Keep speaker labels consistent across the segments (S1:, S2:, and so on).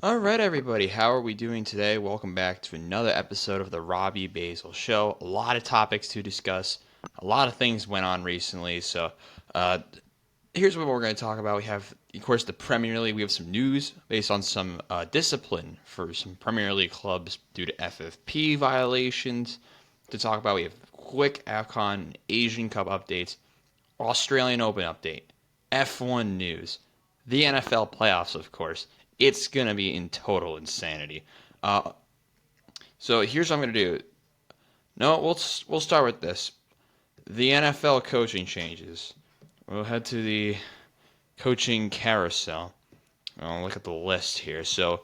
S1: All right, everybody, how are we doing today? Welcome back to another episode of the Robbie Basel Show. A lot of topics to discuss. A lot of things went on recently. So, uh, here's what we're going to talk about. We have, of course, the Premier League. We have some news based on some discipline for some Premier League clubs due to FFP violations to talk about. We have quick AFCON Asian Cup updates, Australian Open update, F1 news, the NFL playoffs, of course. It's gonna be in total insanity. Uh, so here's what I'm gonna do. No, we'll start with this. The NFL coaching changes. We'll head to the coaching carousel. I'll look at the list here. So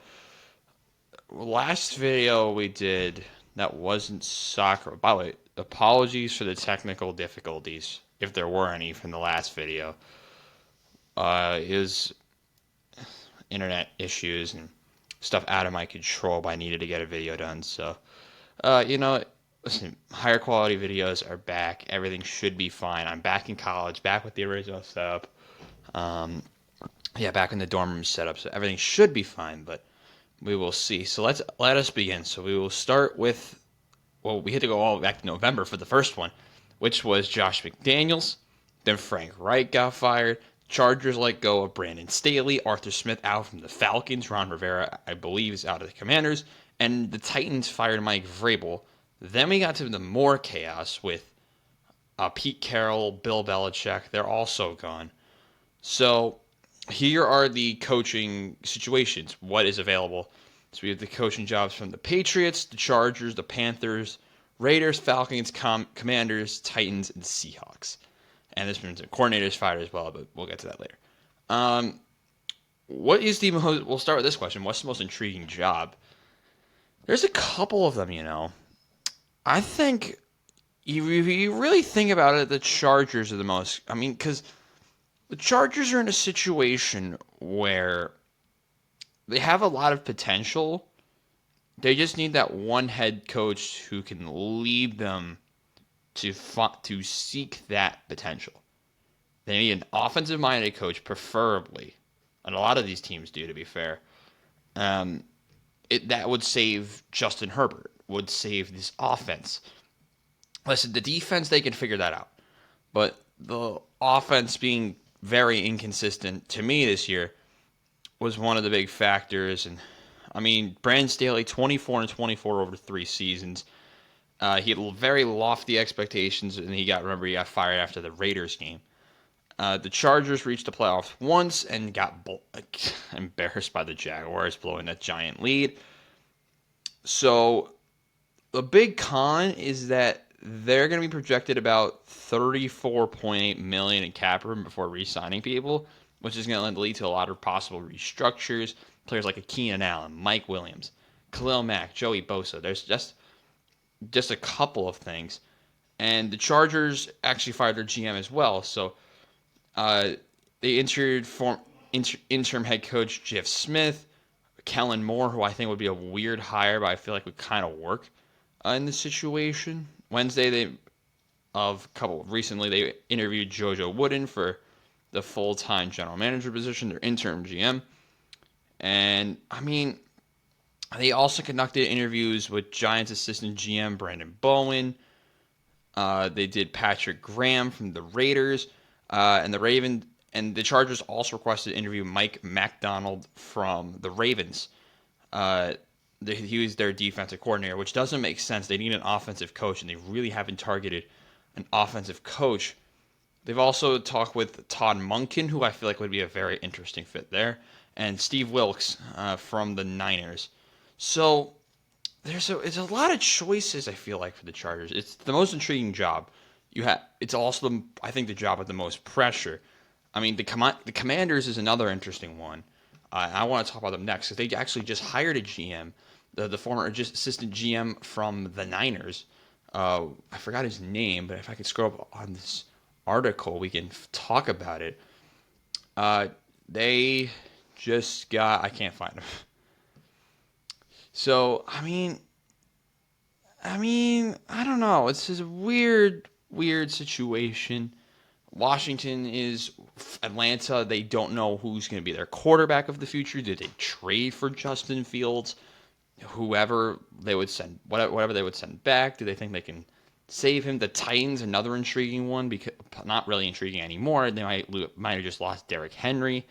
S1: last video we did that wasn't soccer. By the way, apologies for the technical difficulties if there were any from the last video. Is internet issues and stuff out of my control, but I needed to get a video done. So, listen, higher quality videos are back. Everything should be fine. I'm back in college, back with the original setup. Um, yeah, back in the dorm room setup. So everything should be fine, but we will see. So let us begin. So we will start with, well, we had to go all back to November for the first one, which was Josh McDaniels. Then Frank Reich got fired. Chargers let go of Brandon Staley. Arthur Smith out from the Falcons. Ron Rivera, I believe, is out of the Commanders. And the Titans fired Mike Vrabel. Then we got to the more chaos with Pete Carroll, Bill Belichick. They're also gone. So here are the coaching situations. What is available? So we have the coaching jobs from the Patriots, the Chargers, the Panthers, Raiders, Falcons, Commanders, Titans, and Seahawks. And this means the coordinator's fired as well, but we'll get to that later. Um, what is the most? We'll start with this question. What's the most intriguing job? There's a couple of them. I think you really think about it, the Chargers are the most. I mean, because the Chargers are in a situation where they have a lot of potential. They just need that one head coach who can lead them to seek that potential. They need an offensive minded coach, preferably, and a lot of these teams do, to be fair. Um, that would save Justin Herbert, would save this offense. Listen, the defense, they can figure that out. But the offense being very inconsistent to me this year was one of the big factors. And I mean, Brandon Staley, 24 and 24 over 3 seasons. He had very lofty expectations, and he got fired after the Raiders game. The Chargers reached the playoffs once and got embarrassed by the Jaguars, blowing that giant lead. So the big con is that they're going to be projected about 34.8 million in cap room before re-signing people, which is going to lead to a lot of possible restructures. Players like Keenan Allen, Mike Williams, Khalil Mack, Joey Bosa. There's just a couple of things, and the Chargers actually fired their GM as well. So they interim head coach Jeff Smith, Kellen Moore, who I think would be a weird hire, but I feel like would kind of work in this situation. Wednesday, recently they interviewed JoJo Wooden for the full-time general manager position, their interim GM, and I mean they also conducted interviews with Giants assistant GM Brandon Bowen. They did Patrick Graham from the Raiders, and the Chargers also requested to interview Mike McDonald from the Ravens. He was their defensive coordinator, which doesn't make sense. They need an offensive coach, and they really haven't targeted an offensive coach. They've also talked with Todd Monken, who I feel like would be a very interesting fit there, and Steve Wilkes from the Niners. So it's a lot of choices. I feel like for the Chargers, it's the most intriguing job. It's also I think the job with the most pressure. I mean, the Commanders is another interesting one. I want to talk about them next because they actually just hired a GM, the former assistant GM from the Niners. I forgot his name, but if I could scroll up on this article, we can talk about it. They just got. I can't find him. So I mean, I don't know. It's just a weird situation Washington is Atlanta. They don't know who's going to be their quarterback of the future. Did they trade for Justin Fields? Whoever they would send, whatever they would send back. Do they think they can save him? The Titans, another intriguing one, because not really intriguing anymore. They might have just lost Derrick Henry,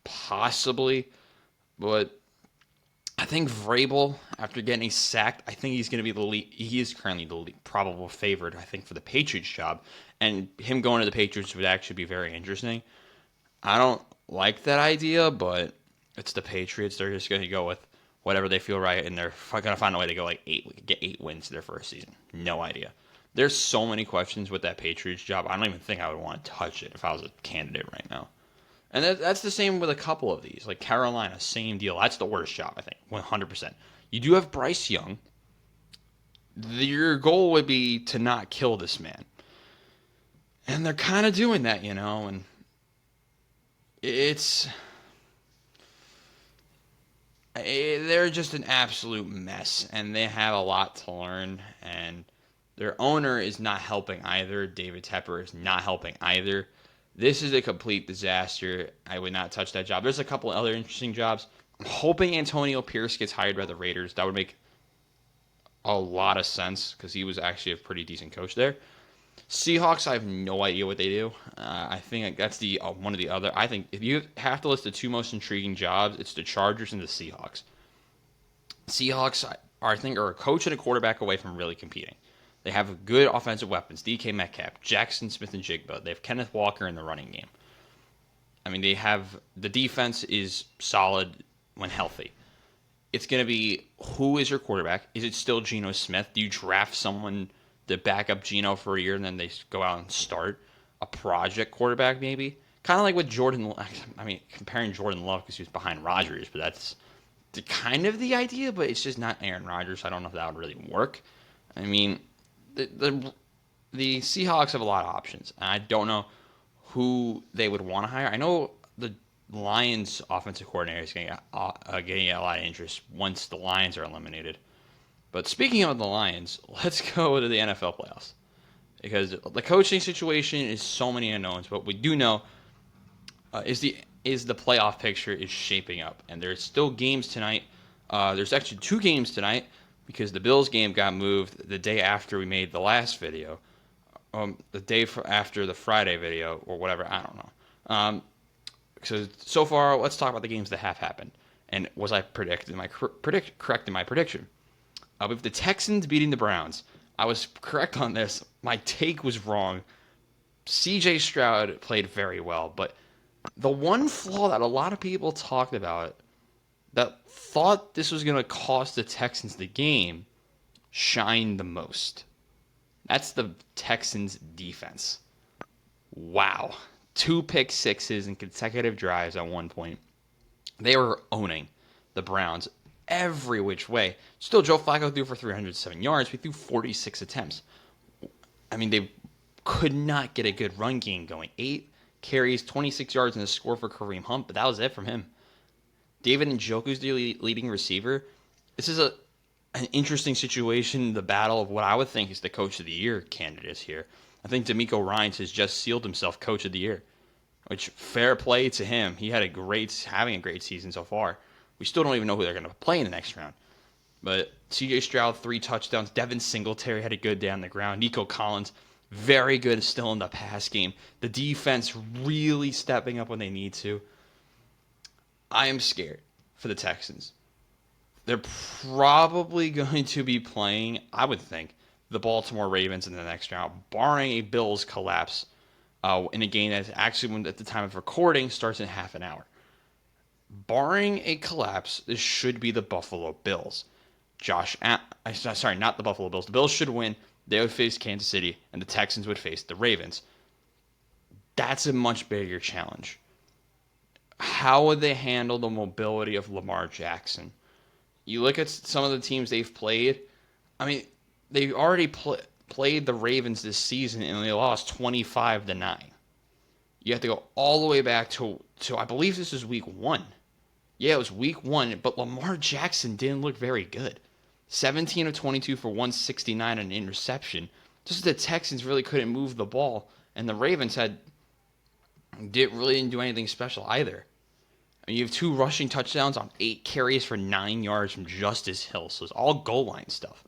S1: possibly, but I think Vrabel, after getting sacked, I think he's going to be the lead. He is currently the lead, probable favorite, I think, for the Patriots job. And him going to the Patriots would actually be very interesting. I don't like that idea, but it's the Patriots. They're just going to go with whatever they feel right, and they're going to find a way to go get 8 wins their first season. No idea. There's so many questions with that Patriots job. I don't even think I would want to touch it if I was a candidate right now. And that's the same with a couple of these. Like Carolina, same deal. That's the worst job, I think, 100%. You do have Bryce Young. Your goal would be to not kill this man. And they're kind of doing that, and they're just an absolute mess, and they have a lot to learn, and their owner is not helping either. David Tepper is not helping either. This is a complete disaster. I would not touch that job. There's a couple other interesting jobs. I'm hoping Antonio Pierce gets hired by the Raiders. That would make a lot of sense because he was actually a pretty decent coach there. Seahawks, I have no idea what they do. I think that's the one of the other. I think if you have to list the two most intriguing jobs, it's the Chargers and the Seahawks. Seahawks, I think, are a coach and a quarterback away from really competing. They have good offensive weapons. DK Metcalf, Jackson Smith and Jigba. They have Kenneth Walker in the running game. I mean, the defense is solid when healthy. It's going to be, who is your quarterback? Is it still Geno Smith? Do you draft someone to back up Geno for a year and then they go out and start a project quarterback maybe? Kind of like with Jordan. I mean, comparing Jordan Love because he was behind Rodgers, but that's kind of the idea, but it's just not Aaron Rodgers. I don't know if that would really work. I mean, the Seahawks have a lot of options, and I don't know who they would want to hire. I know the Lions offensive coordinator is getting a lot of interest once the Lions are eliminated. But speaking of the Lions, let's go to the NFL playoffs, because the coaching situation is so many unknowns. But we do know is the playoff picture is shaping up, and there's still games tonight. There's actually 2 games tonight, because the Bills game got moved the day after we made the last video, the day after the Friday video or whatever. I don't know. So far, let's talk about the games that have happened. And was I correct in my prediction? With the Texans beating the Browns, I was correct on this. My take was wrong. C.J. Stroud played very well, but the one flaw that a lot of people talked about that thought this was going to cost the Texans the game shined the most. That's the Texans defense. Wow. 2 pick sixes in consecutive drives at one point. They were owning the Browns every which way. Still, Joe Flacco threw for 307 yards. We threw 46 attempts. I mean, they could not get a good run game going. 8 carries, 26 yards, and a score for Kareem Hunt, but that was it from him. David Njoku's the leading receiver. This is an interesting situation, the battle of what I would think is the Coach of the Year candidates here. I think DeMeco Ryans has just sealed himself Coach of the Year, which fair play to him. He had having a great season so far. We still don't even know who they're going to play in the next round. But C.J. Stroud, 3 touchdowns. Devin Singletary had a good day on the ground. Nico Collins, very good still in the pass game. The defense really stepping up when they need to. I am scared for the Texans. They're probably going to be playing, I would think, the Baltimore Ravens in the next round, barring a Bills collapse in a game that actually, at the time of recording, starts in half an hour. Barring a collapse, this should be the Buffalo Bills. Sorry, not the Buffalo Bills. The Bills should win. They would face Kansas City, and the Texans would face the Ravens. That's a much bigger challenge. How would they handle the mobility of Lamar Jackson? You look at some of the teams they've played. I mean, they already played the Ravens this season, and they lost 25-9. You have to go all the way back to I believe this is week 1. Yeah, it was week 1, but Lamar Jackson didn't look very good. 17 of 22 for 169 and an interception. Just the Texans really couldn't move the ball, and the Ravens had didn't do anything special either. I mean, you have 2 rushing touchdowns on 8 carries for 9 yards from Justice Hill, so it's all goal line stuff.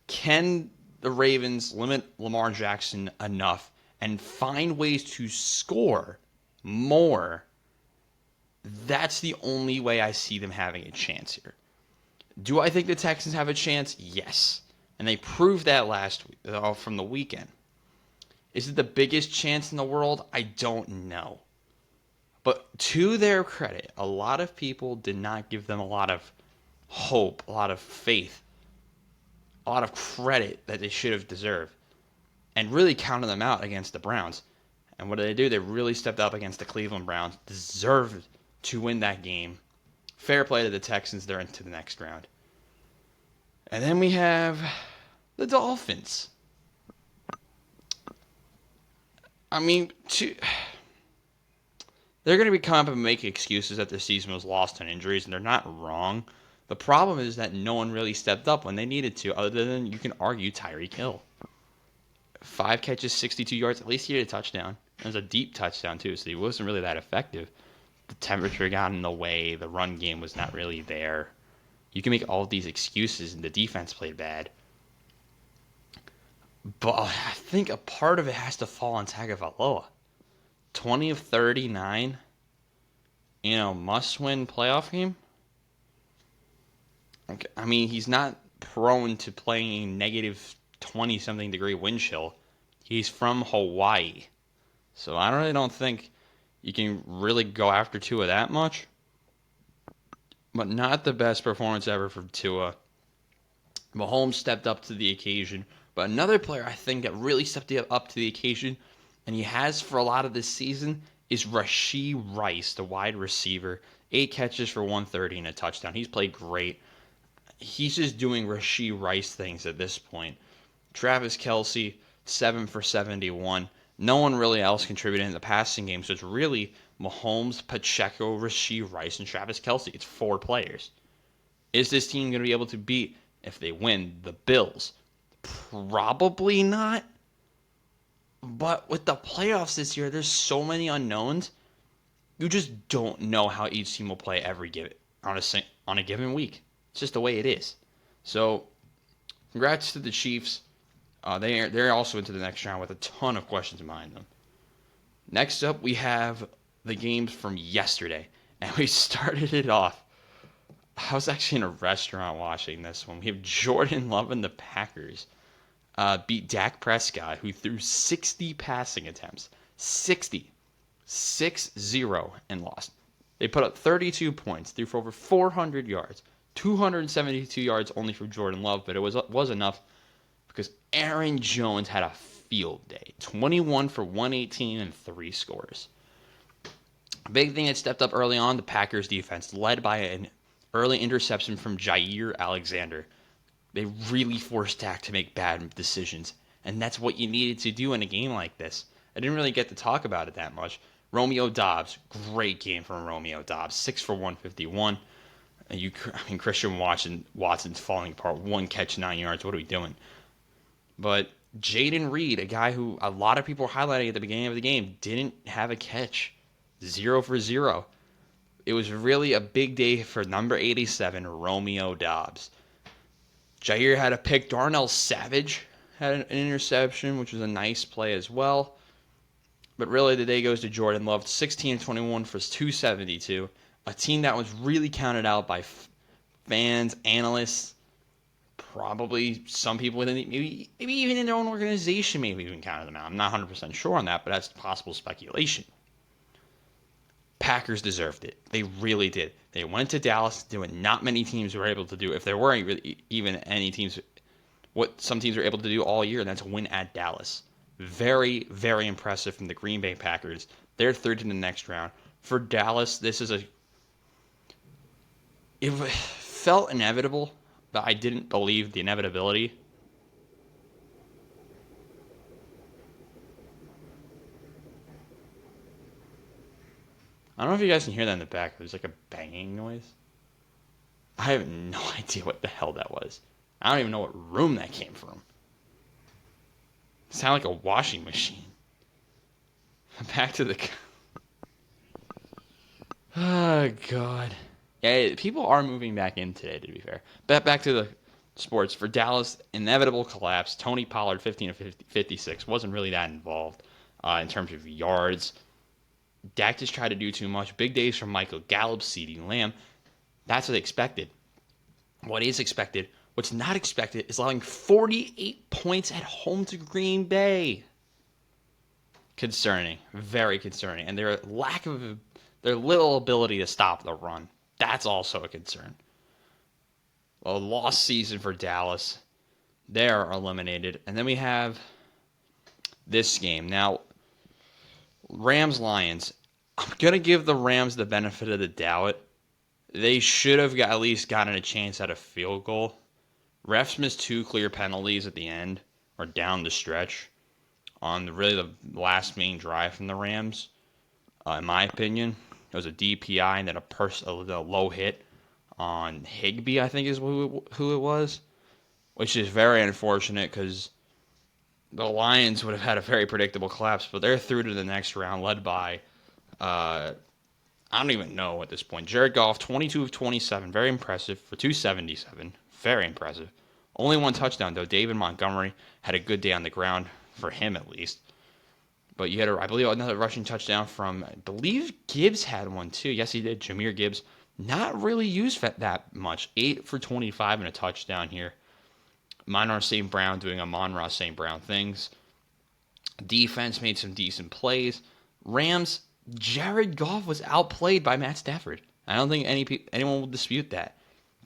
S1: Can the Ravens limit Lamar Jackson enough and find ways to score more? That's the only way I see them having a chance here. Do I think the Texans have a chance? Yes. And they proved that last week from the weekend. Is it the biggest chance in the world? I don't know. But to their credit, a lot of people did not give them a lot of hope, a lot of faith, a lot of credit that they should have deserved, and really counted them out against the Browns. And what did they do? They really stepped up against the Cleveland Browns, deserved to win that game. Fair play to the Texans. They're into the next round. And then we have the Dolphins. I mean, they're going to be coming up and make excuses that their season was lost on injuries, and they're not wrong. The problem is that no one really stepped up when they needed to, other than, you can argue, Tyreek Hill. 5 catches, 62 yards. At least he had a touchdown. It was a deep touchdown, too, so he wasn't really that effective. The temperature got in the way. The run game was not really there. You can make all of these excuses, and the defense played bad. But I think a part of it has to fall on Tagovailoa. 20 of 39, must-win playoff game. I mean, he's not prone to playing negative 20-something degree wind chill. He's from Hawaii. So I really don't think you can really go after Tua that much. But not the best performance ever from Tua. Mahomes stepped up to the occasion. But another player I think that really stepped up to the occasion, and he has for a lot of this season, is Rashee Rice, the wide receiver. 8 catches for 130 and a touchdown. He's played great. He's just doing Rashee Rice things at this point. Travis Kelce, 7 for 71. No one really else contributed in the passing game, so it's really Mahomes, Pacheco, Rashee Rice, and Travis Kelce. It's 4 players. Is this team going to be able to beat, if they win, the Bills? Probably not. But with the playoffs this year, there's so many unknowns. You just don't know how each team will play on a given week. It's just the way it is. So, congrats to the Chiefs. They're also into the next round with a ton of questions behind them. Next up, we have the games from yesterday. And we started it off. I was actually in a restaurant watching this one. We have Jordan Love and the Packers beat Dak Prescott, who threw 60 passing attempts. 60. 6-0 and lost. They put up 32 points, threw for over 400 yards. 272 yards only for Jordan Love, but it was enough because Aaron Jones had a field day. 21 for 118 and 3 scores. Big thing that stepped up early on, the Packers defense, led by an early interception from Jair Alexander. They really forced Dak to make bad decisions, and that's what you needed to do in a game like this. I didn't really get to talk about it that much. Romeo Doubs, great game from Romeo Doubs, 6 for 151. Christian Watson's falling apart. 1 catch, 9 yards. What are we doing? But Jaden Reed, a guy who a lot of people were highlighting at the beginning of the game, didn't have a catch. 0 for 0. It was really a big day for number 87, Romeo Doubs. Jair had a pick. Darnell Savage had an interception, which was a nice play as well. But really, the day goes to Jordan Love. 16-21 for 272. A team that was really counted out by fans, analysts, probably some people within maybe even in their own organization, maybe even counted them out. I'm not 100% sure on that, but that's possible speculation. Packers deserved it. They really did. They went to Dallas, doing not many teams were able to do. If there were even any teams, what some teams were able to do all year, and that's win at Dallas. Very, very impressive from the Green Bay Packers. They're third in the next round. For Dallas, it felt inevitable, but I didn't believe the inevitability. I don't know if you guys can hear that in the back. There's like a banging noise. I have no idea what the hell that was. I don't even know what room that came from. It sounded like a washing machine. back to the. Oh God. Yeah, people are moving back in today. To be fair, back to the sports for Dallas. Inevitable collapse. Tony Pollard 15 of 56 wasn't really that involved in terms of yards. Dak just tried to do too much. Big days from Michael Gallup, CeeDee Lamb. That's what they expected. What is expected, what's not expected, is allowing 48 points at home to Green Bay. Concerning. Very concerning. And their little ability to stop the run. That's also a concern. A lost season for Dallas. They're eliminated. And then we have this game. Now, Rams-Lions. I'm going to give the Rams the benefit of the doubt. They should have at least gotten a chance at a field goal. Refs missed 2 clear penalties at the end, or down the stretch, on the last main drive from the Rams. In my opinion, it was a DPI and then a low hit on Higbee, I think is who it was, which is very unfortunate because the Lions would have had a very predictable collapse, but they're through to the next round, led by, I don't even know at this point. Jared Goff, 22 of 27, very impressive for 277, very impressive. Only 1 touchdown, though. David Montgomery had a good day on the ground, for him at least. But you had, I believe, another rushing touchdown from, I believe Gibbs had one too. Yes, he did. Jahmyr Gibbs, not really used that much. 8 for 25 and a touchdown here. Amon-Ra St. Brown doing Amon-Ra St. Brown things. Defense made some decent plays. Rams, Jared Goff was outplayed by Matt Stafford. I don't think anyone will dispute that.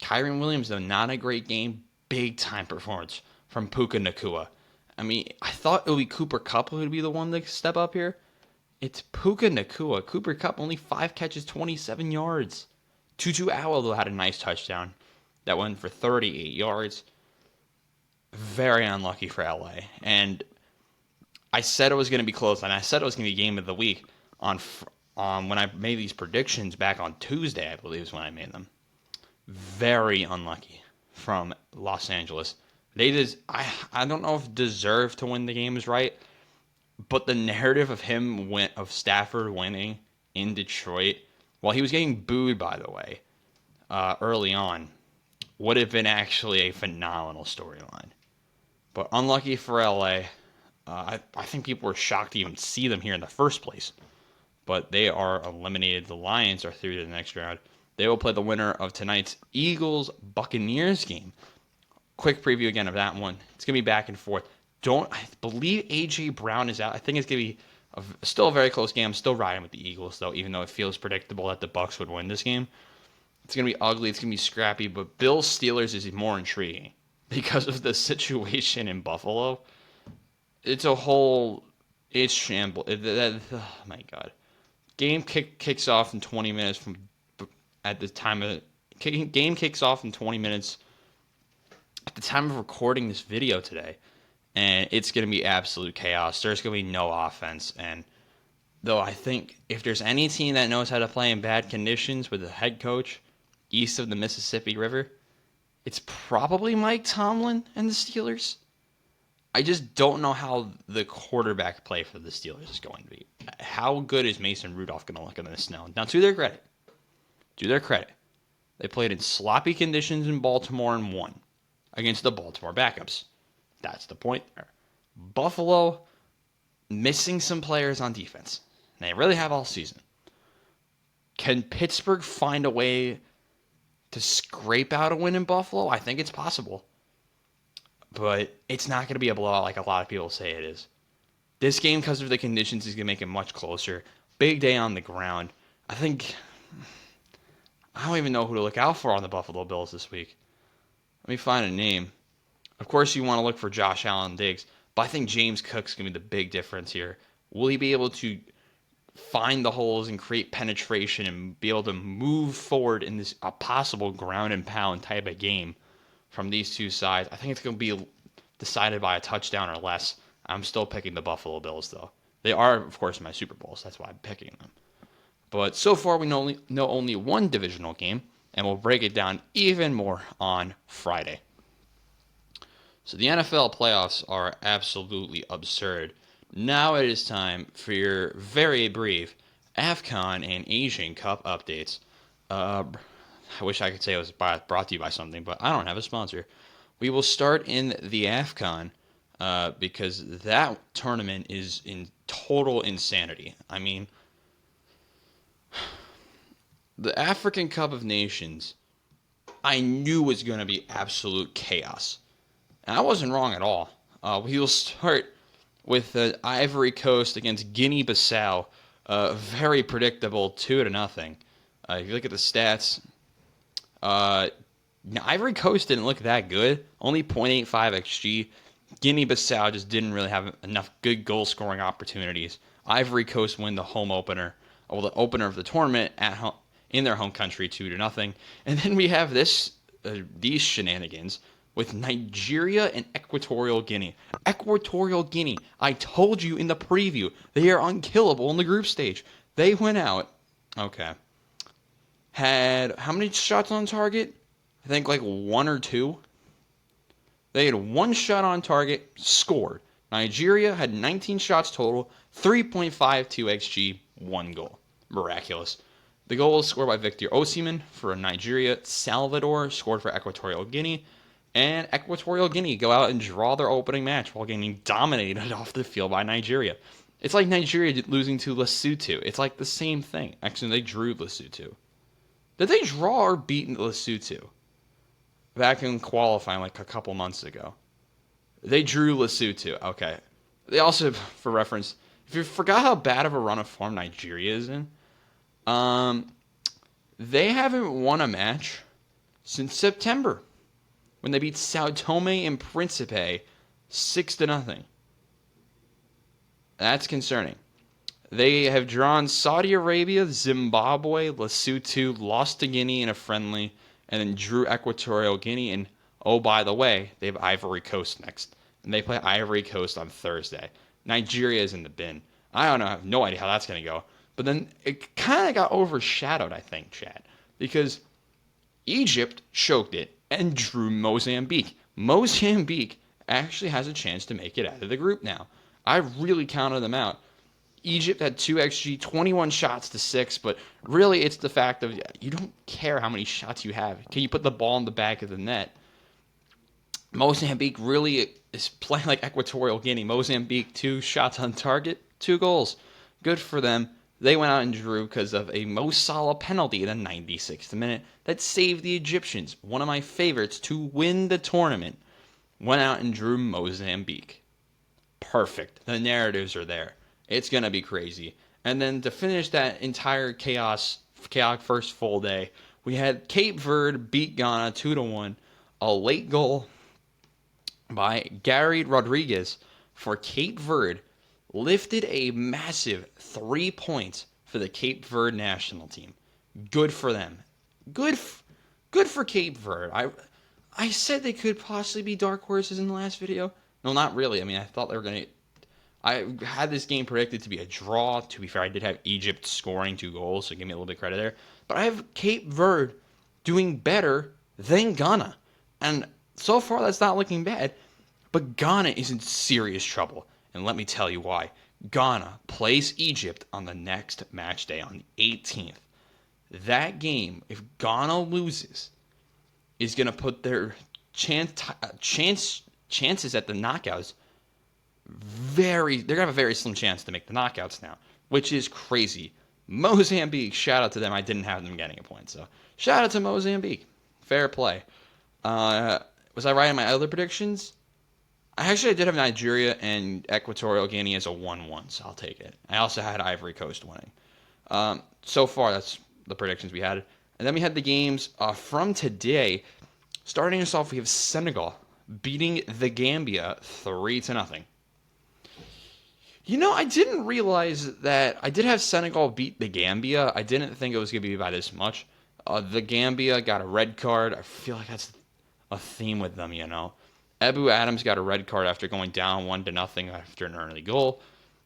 S1: Kyren Williams, though, not a great game. Big-time performance from Puka Nacua. I mean, I thought it would be Cooper Kupp who would be the one to step up here. It's Puka Nacua. Cooper Kupp, only 5 catches, 27 yards. Tutu Atwell, though, had a nice touchdown that went for 38 yards. Very unlucky for LA. And I said it was going to be close, and I said it was going to be game of the week on when I made these predictions back on Tuesday, I believe is when I made them. Very unlucky from Los Angeles. I don't know if deserve to win the game is right, but the narrative of Stafford winning in Detroit, while he was getting booed, by the way, early on, would have been actually a phenomenal storyline. But unlucky for LA. I think people were shocked to even see them here in the first place. But they are eliminated. The Lions are through to the next round. They will play the winner of tonight's Eagles-Buccaneers game. Quick preview again of that one. It's going to be back and forth. I believe A.J. Brown is out. I think it's going to be still a very close game. I'm still riding with the Eagles, though, even though it feels predictable that the Bucs would win this game. It's going to be ugly. It's going to be scrappy. But Bills Steelers is more intriguing because of the situation in Buffalo. It's shambles. Oh, my God. Game kicks off in 20 minutes game kicks off in 20 minutes at the time of recording this video today, and it's going to be absolute chaos. There's going to be no offense, and though I think if there's any team that knows how to play in bad conditions with a head coach east of the Mississippi River, it's probably Mike Tomlin and the Steelers. I just don't know how the quarterback play for the Steelers is going to be. How good is Mason Rudolph going to look in the snow? Now, to their credit, they played in sloppy conditions in Baltimore and won against the Baltimore backups. That's the point there. Buffalo missing some players on defense. They really have all season. Can Pittsburgh find a way to scrape out a win in Buffalo? I think it's possible. But it's not going to be a blowout like a lot of people say it is. This game, because of the conditions, is going to make it much closer. Big day on the ground. I don't even know who to look out for on the Buffalo Bills this week. Let me find a name. Of course, you want to look for Josh Allen Diggs, but I think James Cook's going to be the big difference here. Will he be able to find the holes and create penetration and be able to move forward in this a possible ground and pound type of game from these two sides? I think it's going to be decided by a touchdown or less. I'm still picking the Buffalo Bills, though. They are, of course, my Super Bowls. That's why I'm picking them. But so far, we know only one divisional game, and we'll break it down even more on Friday. So the NFL playoffs are absolutely absurd. Now it is time for your very brief AFCON and Asian Cup updates. Uh, I wish I could say it was brought to you by something, but I don't have a sponsor. We will start in the AFCON because that tournament is in total insanity. I mean, the African Cup of Nations, I knew was going to be absolute chaos. And I wasn't wrong at all. We will start with the Ivory Coast against Guinea-Bissau. Very predictable, 2-0. If you look at the stats, uh, Ivory Coast didn't look that good. Only 0.85 xG. Guinea-Bissau just didn't really have enough good goal-scoring opportunities. Ivory Coast win the home opener, well, the opener of the tournament at home, in their home country, 2-0. And then we have these shenanigans with Nigeria and Equatorial Guinea. Equatorial Guinea, I told you in the preview, they are unkillable in the group stage. They went out, okay, had how many shots on target? I think like one or two. They had one shot on target, scored. Nigeria had 19 shots total, 3.52 xG, one goal. Miraculous. The goal was scored by Victor Osimhen for Nigeria. Salvador scored for Equatorial Guinea. And Equatorial Guinea go out and draw their opening match while getting dominated off the field by Nigeria. It's like Nigeria losing to Lesotho. It's like the same thing. Actually, they drew Lesotho. Did they draw or beat Lesotho? Back in qualifying like a couple months ago. They drew Lesotho. Okay. They also, for reference, if you forgot how bad of a run of form Nigeria is in, they haven't won a match since September when they beat Sao Tome and Principe 6-0. That's concerning. They have drawn Saudi Arabia, Zimbabwe, Lesotho, lost to Guinea in a friendly, and then drew Equatorial Guinea. And oh, by the way, they have Ivory Coast next. And they play Ivory Coast on Thursday. Nigeria is in the bin. I don't know. I have no idea how that's going to go. But then it kind of got overshadowed, I think, Chad, because Egypt choked it and drew Mozambique. Mozambique actually has a chance to make it out of the group now. I really counted them out. Egypt had 2 xG, 21 shots to 6, but really it's the fact of you don't care how many shots you have. Can you put the ball in the back of the net? Mozambique really is playing like Equatorial Guinea. Mozambique, 2 shots on target, 2 goals. Good for them. They went out and drew because of a Mo Salah penalty in the 96th minute that saved the Egyptians, one of my favorites to win the tournament. Went out and drew Mozambique. Perfect. The narratives are there. It's going to be crazy. And then to finish that entire chaotic first full day, we had Cape Verde beat Ghana 2-1. A late goal by Gary Rodriguez for Cape Verde lifted a massive 3 points for the Cape Verde national team. Good for them. Good for Cape Verde. I said they could possibly be dark horses in the last video. No, not really. I mean, I thought they were going to... I had this game predicted to be a draw. To be fair, I did have Egypt scoring 2 goals, so give me a little bit of credit there. But I have Cape Verde doing better than Ghana. And so far, that's not looking bad. But Ghana is in serious trouble. And let me tell you why. Ghana plays Egypt on the next match day on the 18th. That game, if Ghana loses, is going to put their chances at the knockouts they're going to have a very slim chance to make the knockouts now, which is crazy. Mozambique, shout out to them. I didn't have them getting a point, so shout out to Mozambique. Fair play. Was I right in my other predictions? I did have Nigeria and Equatorial Guinea as a 1-1, so I'll take it. I also had Ivory Coast winning. So far, that's the predictions we had. And then we had the games from today. Starting us off, we have Senegal beating the Gambia 3-0. You know, I didn't realize that I did have Senegal beat the Gambia. I didn't think it was going to be by this much. The Gambia got a red card. I feel like that's a theme with them, you know. Ebu Adams got a red card after going down 1-0 after an early goal.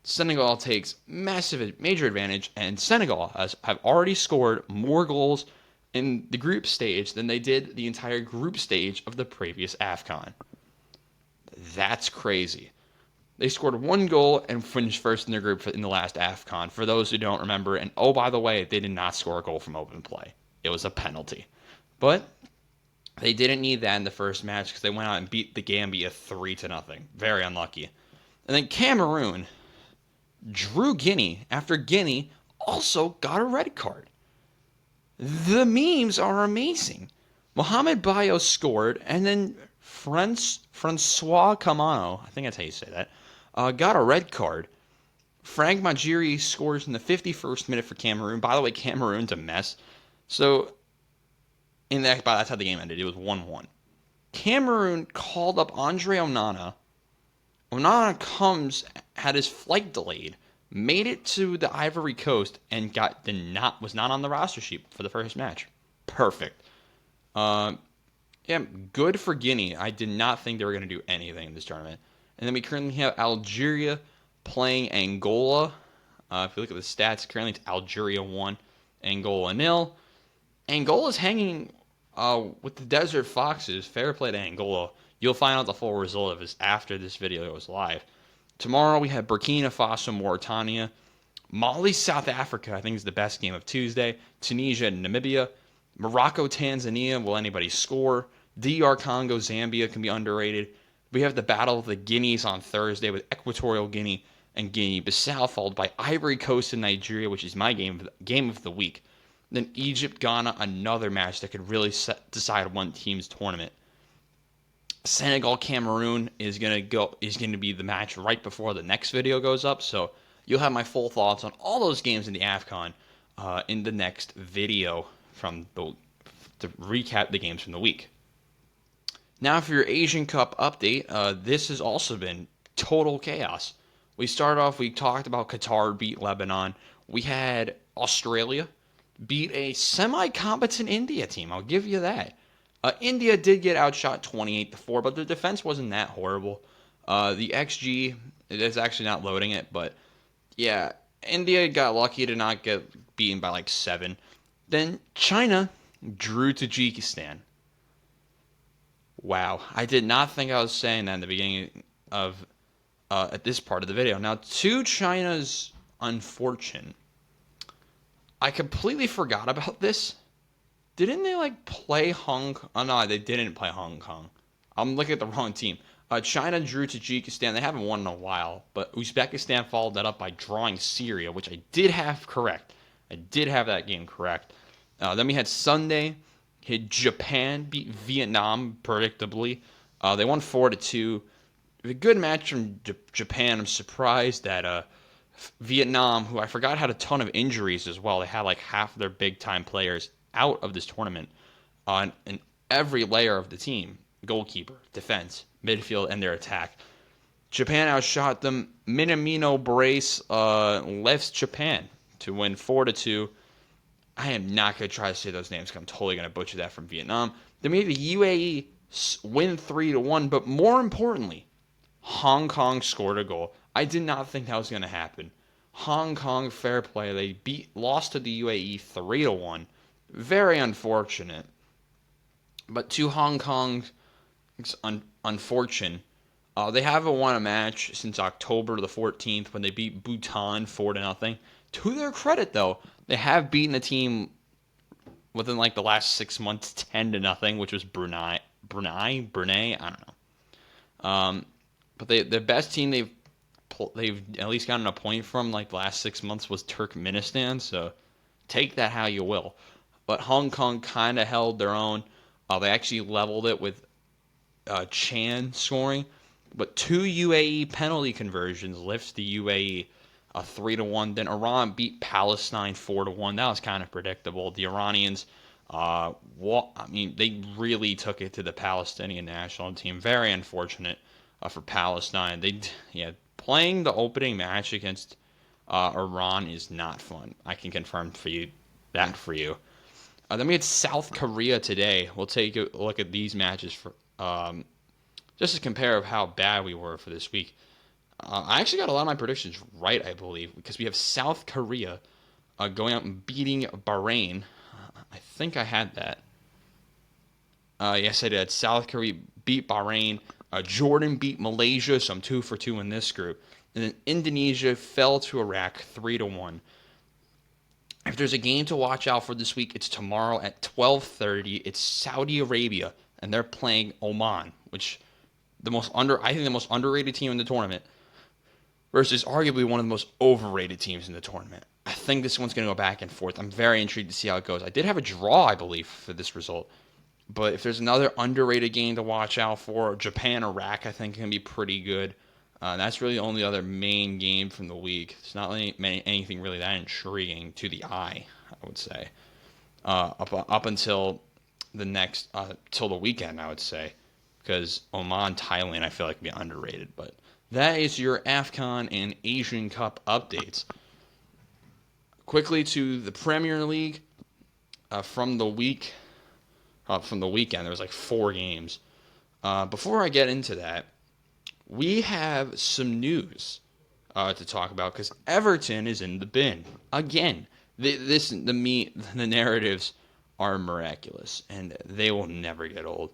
S1: Senegal takes major advantage, and Senegal have already scored more goals in the group stage than they did the entire group stage of the previous AFCON. That's crazy. They scored 1 goal and finished first in their group in the last AFCON. For those who don't remember, and oh, by the way, they did not score a goal from open play. It was a penalty. But they didn't need that in the first match because they went out and beat the Gambia 3-0. Very unlucky. And then Cameroon drew Guinea after Guinea also got a red card. The memes are amazing. Mohamed Bayo scored, and then Francois Camano, I think that's how you say that, got a red card. Frank Majiri scores in the 51st minute for Cameroon. By the way, Cameroon's a mess. So, that's how the game ended. It was 1-1. Cameroon called up Andre Onana. Onana had his flight delayed, made it to the Ivory Coast, and was not on the roster sheet for the first match. Perfect. Yeah, good for Guinea. I did not think they were going to do anything in this tournament. And then we currently have Algeria playing Angola. If you look at the stats, currently it's Algeria 1, Angola 0. Angola's hanging with the Desert Foxes. Fair play to Angola. You'll find out the full result of this after this video goes live. Tomorrow we have Burkina Faso, Mauritania. Mali, South Africa, I think is the best game of Tuesday. Tunisia, Namibia. Morocco, Tanzania, will anybody score? DR Congo, Zambia can be underrated. We have the Battle of the Guineas on Thursday with Equatorial Guinea and Guinea-Bissau, followed by Ivory Coast and Nigeria, which is my game of the week. Then Egypt, Ghana, another match that could really decide one team's tournament. Senegal, Cameroon is going to be the match right before the next video goes up, so you'll have my full thoughts on all those games in the AFCON in the next video to recap the games from the week. Now for your Asian Cup update, this has also been total chaos. We talked about Qatar beat Lebanon. We had Australia beat a semi-competent India team. I'll give you that. India did get outshot 28-4, but the defense wasn't that horrible. The XG, it is actually not loading it, but yeah, India got lucky to not get beaten by like 7. Then China drew Tajikistan. Wow, I did not think I was saying that in the beginning of at this part of the video. Now, to China's unfortune, I completely forgot about this. Didn't they play Hong Kong? Oh no, they didn't play Hong Kong. I'm looking at the wrong team. China drew Tajikistan. They haven't won in a while, but Uzbekistan followed that up by drawing Syria, which I did have correct. I did have that game correct. Then we had Sunday. Japan beat Vietnam predictably. They won 4-2. A good match from Japan. I'm surprised that Vietnam, who I forgot had a ton of injuries as well. They had half of their big time players out of this tournament in every layer of the team: goalkeeper, defense, midfield, and their attack. Japan outshot them. Minamino Brace lifts Japan to win 4-2. I am not going to try to say those names because I'm totally going to butcher that from Vietnam. They made the UAE win 3-1, but more importantly, Hong Kong scored a goal. I did not think that was going to happen. Hong Kong, fair play. They lost to the UAE 3-1. Very unfortunate. But to Hong Kong's unfortunate, they haven't won a match since October the 14th when they beat Bhutan 4-0. To their credit, though, they have beaten a team within the last 6 months 10-0, which was Brunei. I don't know. But the best team they've at least gotten a point from the last 6 months was Turkmenistan. So take that how you will. But Hong Kong kind of held their own. They actually leveled it with Chan scoring, but 2 UAE penalty conversions lifts the UAE 3-1. Then Iran beat Palestine 4-1. That was kind of predictable. The Iranians, they really took it to the Palestinian national team. Very unfortunate for Palestine. Playing the opening match against Iran is not fun. I can confirm for you. Then we had South Korea today. We'll take a look at these matches for just to compare of how bad we were for this week. I actually got a lot of my predictions right, I believe, because we have South Korea going out and beating Bahrain. I think I had that. Yes, I did. South Korea beat Bahrain Jordan beat Malaysia, so I'm 2-for-2 in this group. And then Indonesia fell to Iraq 3-1. If there's a game to watch out for this week, it's tomorrow at 12:30. It's Saudi Arabia, and they're playing Oman, which I think the most underrated team in the tournament, versus arguably one of the most overrated teams in the tournament. I think this one's going to go back and forth. I'm very intrigued to see how it goes. I did have a draw, I believe, for this result. But if there's another underrated game to watch out for, Japan Iraq, I think can be pretty good. That's really the only other main game from the week. It's not anything really that intriguing to the eye, I would say. Up until till the weekend, I would say, because Oman, Thailand, I feel like would be underrated. But that is your AFCON and Asian Cup updates. Quickly to the Premier League from the weekend. There was like 4 games. Before I get into that, we have some news to talk about because Everton is in the bin again. The narratives are miraculous and they will never get old.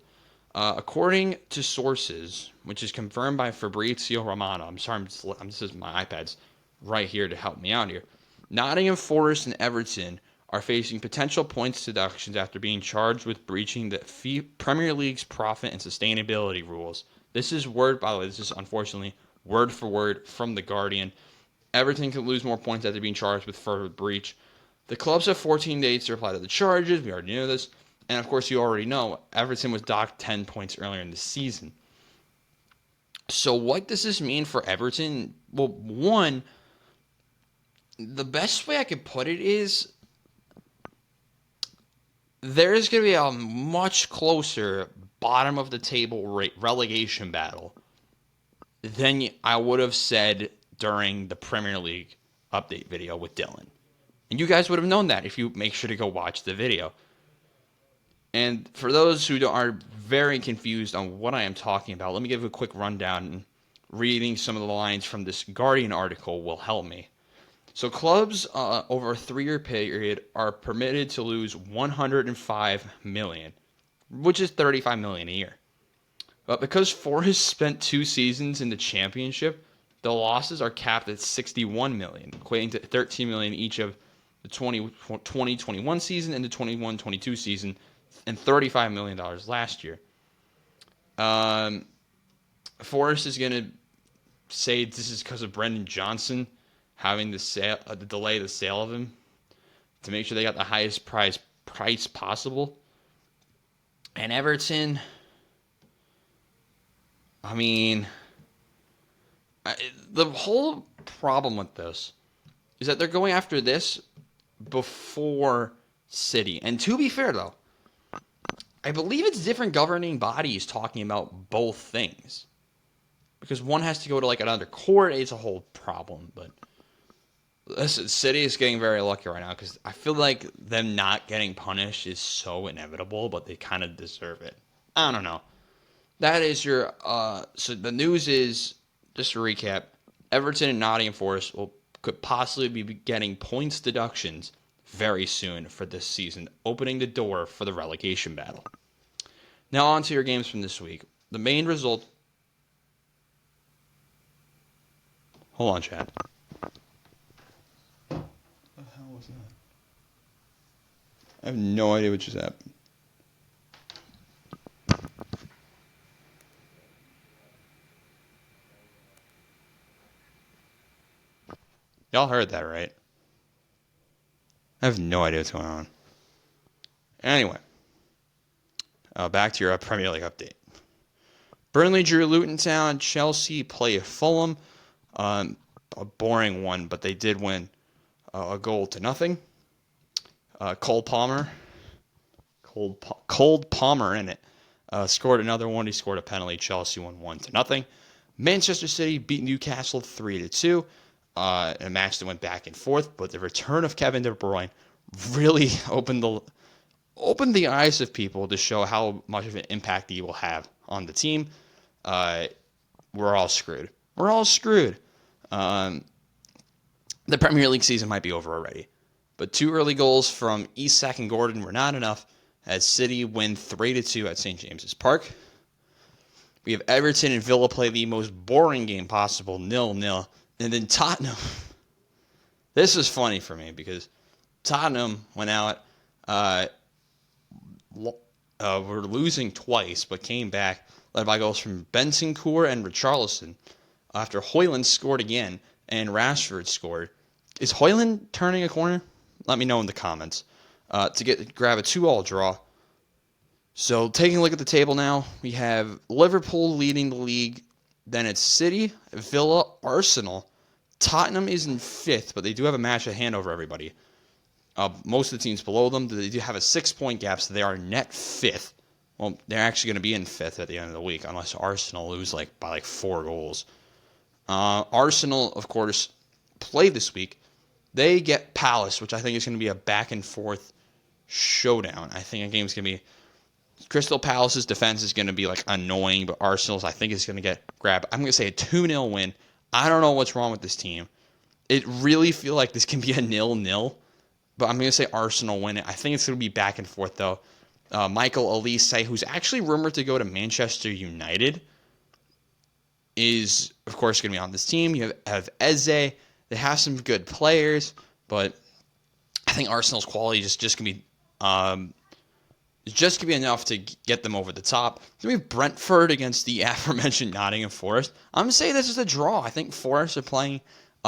S1: According to sources, which is confirmed by Fabrizio Romano, this is my iPad's right here to help me out here. Nottingham Forest and Everton are facing potential points deductions after being charged with breaching the Premier League's profit and sustainability rules. This is unfortunately word for word from The Guardian. Everton could lose more points after being charged with further breach. The clubs have 14 days to reply to the charges. We already knew this. And of course, you already know, Everton was docked 10 points earlier in the season. So what does this mean for Everton? Well, one, the best way I could put it is there is going to be a much closer bottom of the table relegation battle than I would have said during the Premier League update video with Dylan. And you guys would have known that if you make sure to go watch the video. And for those who are very confused on what I am talking about, let me give a quick rundown. And reading some of the lines from this Guardian article will help me. So clubs over a 3-year period are permitted to lose $105 million, which is $35 million a year. But because Forest spent 2 seasons in the championship, the losses are capped at $61 million, equating to $13 million each of the 2021 season and the 21-22 season, and $35 million last year. Forest is going to say this is because of Brendan Johnson having to delay the sale of him to make sure they got the highest price possible. And Everton, I mean, the whole problem with this is that they're going after this before City. And to be fair, though, I believe it's different governing bodies talking about both things. Because one has to go to like another court. It's a whole problem, but listen, City is getting very lucky right now because I feel like them not getting punished is so inevitable, but they kind of deserve it. I don't know. That is your so the news is, just to recap, Everton and Nottingham Forest could possibly be getting points deductions very soon for this season, opening the door for the relegation battle. Now on to your games from this week. The main result. Hold on, chat. What the hell was that? I have no idea what just happened. Y'all heard that, right? I have no idea what's going on. Anyway, back to your Premier League update. Burnley drew Luton Town. Chelsea play Fulham. A boring one, but they did win a goal to nothing. Cole Palmer in it. Scored another one. He scored a penalty. Chelsea won 1-0. Manchester City beat Newcastle 3-2. A match that went back and forth, but the return of Kevin De Bruyne really opened the eyes of people to show how much of an impact he will have on the team. We're all screwed. The Premier League season might be over already, but 2 early goals from Isak and Gordon were not enough as City win 3-2 at St. James's Park. We have Everton and Villa play the most boring game possible, 0-0. And then Tottenham. This is funny for me because Tottenham went out, were losing twice, but came back, led by goals from Bentancur and Richarlison. After Højlund scored again and Rashford scored. Is Højlund turning a corner? Let me know in the comments. To grab a 2-2 draw. So taking a look at the table now, we have Liverpool leading the league. Then it's City, Villa, Arsenal. Tottenham is in 5th, but they do have a match at hand over everybody. Most of the teams below them, they do have a 6-point gap, so they are net 5th. Well, they're actually going to be in 5th at the end of the week, unless Arsenal lose by 4 goals. Arsenal, of course, play this week. They get Palace, which I think is going to be a back-and-forth showdown. I think a game's going to be... Crystal Palace's defense is going to be annoying, but Arsenal's, I think, is going to get grabbed. I'm going to say a 2-0 win. I don't know what's wrong with this team. It really feels like this can be a 0-0, but I'm going to say Arsenal win it. I think it's going to be back and forth, though. Michael Elise, who's actually rumored to go to Manchester United, is, of course, going to be on this team. You have Eze. They have some good players, but I think Arsenal's quality is just going to be enough to get them over the top. Then we have Brentford against the aforementioned Nottingham Forest. I'm going to say this is a draw. I think Forest are playing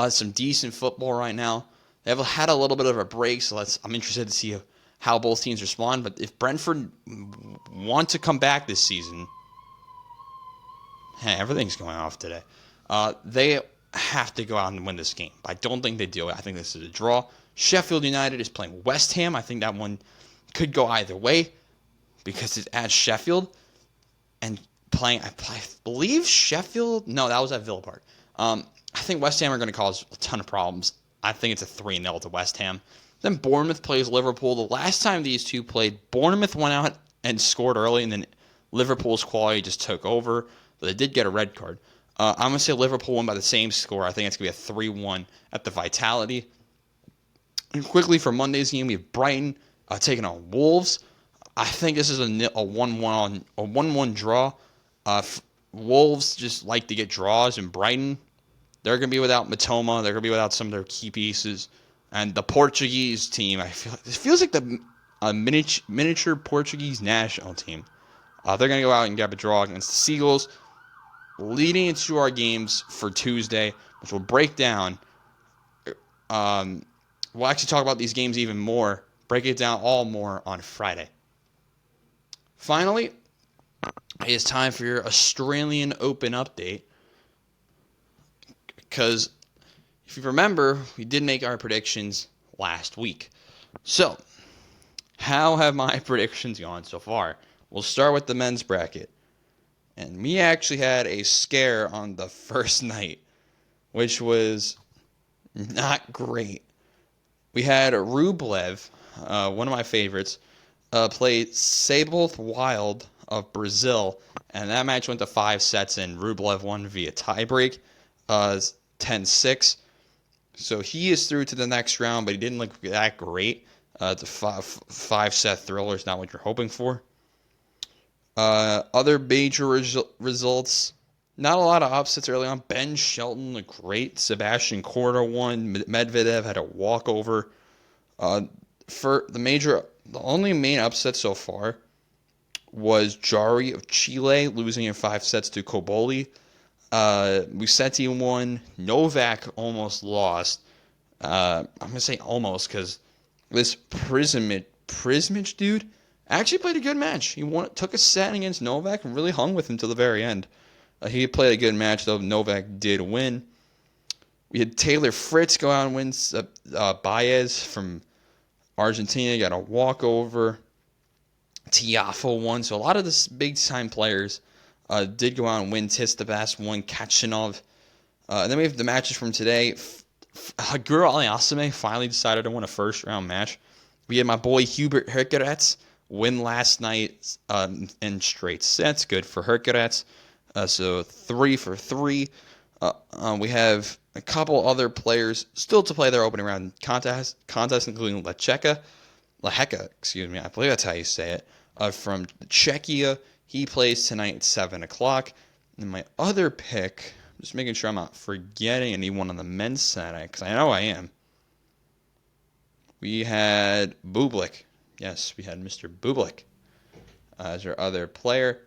S1: some decent football right now. They've had a little bit of a break, so I'm interested to see how both teams respond. But if Brentford want to come back this season, everything's going off today. They have to go out and win this game. I don't think they do it. I think this is a draw. Sheffield United is playing West Ham. I think that one could go either way because it's at Sheffield and playing, I believe Sheffield. No, that was at Villa Park. I think West Ham are going to cause a ton of problems. I think it's a 3-0 to West Ham. Then Bournemouth plays Liverpool. The last time these two played, Bournemouth went out and scored early, and then Liverpool's quality just took over. But they did get a red card. I'm going to say Liverpool won by the same score. I think it's going to be a 3-1 at the Vitality. And quickly for Monday's game, we have Brighton taking on Wolves. I think this is a 1-1 draw. Wolves just like to get draws, and Brighton, they're going to be without Matoma. They're going to be without some of their key pieces. And the Portuguese team, it feels like the miniature Portuguese national team. They're going to go out and grab a draw against the Seagulls, leading into our games for Tuesday, which we'll break down. We'll actually talk about these games even more, break it down all more on Friday. Finally, it is time for your Australian Open update. Because if you remember, we did make our predictions last week. So, how have my predictions gone so far? We'll start with the men's bracket. And we actually had a scare on the first night, which was not great. We had Rublev, one of my favorites, play Seybold Wild of Brazil, and that match went to 5 sets, and Rublev won via tiebreak, 10-6. So he is through to the next round, but he didn't look that great. It's a 5-set thriller is not what you're hoping for. Other major results, not a lot of upsets early on. Ben Shelton looked great. Sebastian Korda won. Medvedev had a walkover. For the only main upset so far was Jari of Chile losing in 5 sets to Koboli. Musetti won. Novak almost lost. I'm going to say almost because this Prismic dude actually played a good match. He took a set against Novak and really hung with him till the very end. He played a good match, though Novak did win. We had Taylor Fritz go out and win. Baez from Argentina got a walkover. Tiafoe won. So a lot of the big-time players did go out and win. Tsitsipas won. Kachanov. And then we have the matches from today. Haguro Aliasime finally decided to win a first-round match. We had my boy Hubert Hurkacz win last night in straight sets. Good for Hurkacz. So 3 for 3. We have a couple other players still to play their opening round contest including Lehecka, I believe that's how you say it, from Czechia.
S2: He plays tonight at 7 o'clock. And my other pick, just making sure I'm not forgetting anyone on the men's side, because I know I am. We had Bublik. Yes, we had Mr. Bublik as our other player.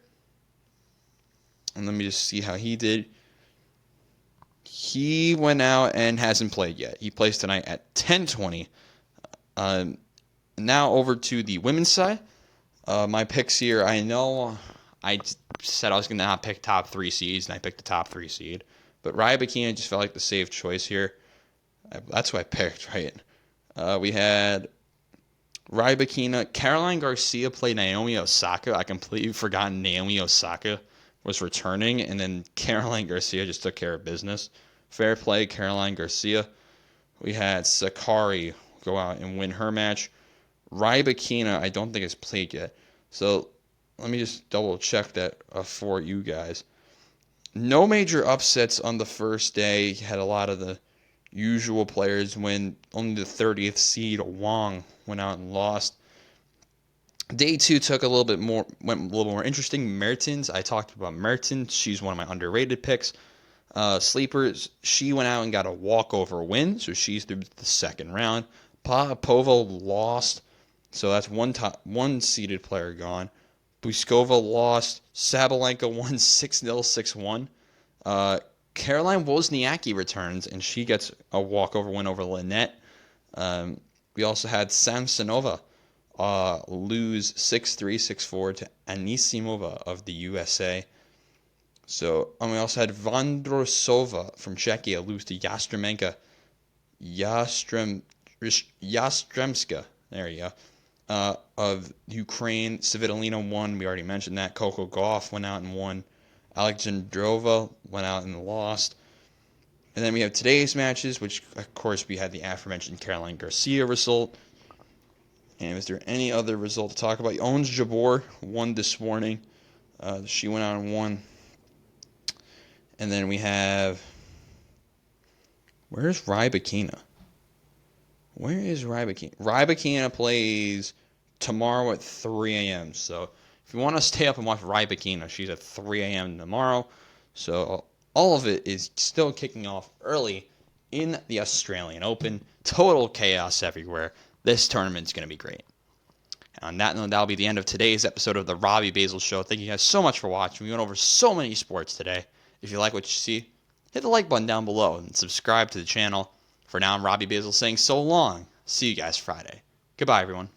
S2: And let me just see how he did. He went out and hasn't played yet. He plays tonight at 10:20. Now over to the women's side. My picks here, I know I said I was going to not pick top 3 seeds, and I picked the top 3 seed. But Rybakina just felt like the safe choice here. That's who I picked, right? We had Rybakina. Caroline Garcia played Naomi Osaka. I completely forgot Naomi Osaka was returning, and then Caroline Garcia just took care of business. Fair play, Caroline Garcia. We had Sakari go out and win her match. Rybakina, I don't think has played yet. So let me just double check that for you guys. No major upsets on the first day. Had a lot of the usual players win. Only the 30th seed Wang went out and lost. Day 2 went a little more interesting. Mertens, I talked about Mertens. She's one of my underrated picks. Sleepers, she went out and got a walkover win, so she's through the second round. Popova lost, so that's one seeded player gone. Buskova lost. Sabalenka won 6-0, 6-1. Caroline Wozniacki returns, and she gets a walkover win over Lynette. We also had Samsonova lose 6-3, 6-4 to Anisimova of the USA. So, and we also had Vondrosova from Czechia lose to Yastremska. There you go. Of Ukraine. Svitolina won. We already mentioned that. Coco Gauff went out and won. Alexandrova went out and lost. And then we have today's matches, which, of course, we had the aforementioned Caroline Garcia result. And is there any other result to talk about? Ons Jabeur won this morning. She went out and won. And then we have... Where's Rybakina? Where is Rybakina? Rybakina plays tomorrow at 3 a.m. So if you want to stay up and watch Rybakina, she's at 3 a.m. tomorrow. So all of it is still kicking off early in the Australian Open. Total chaos everywhere. This tournament's going to be great. On that note, that'll be the end of today's episode of the Robbie Basel Show. Thank you guys so much for watching. We went over so many sports today. If you like what you see, hit the like button down below and subscribe to the channel. For now, I'm Robbie Basel saying so long. See you guys Friday. Goodbye, everyone.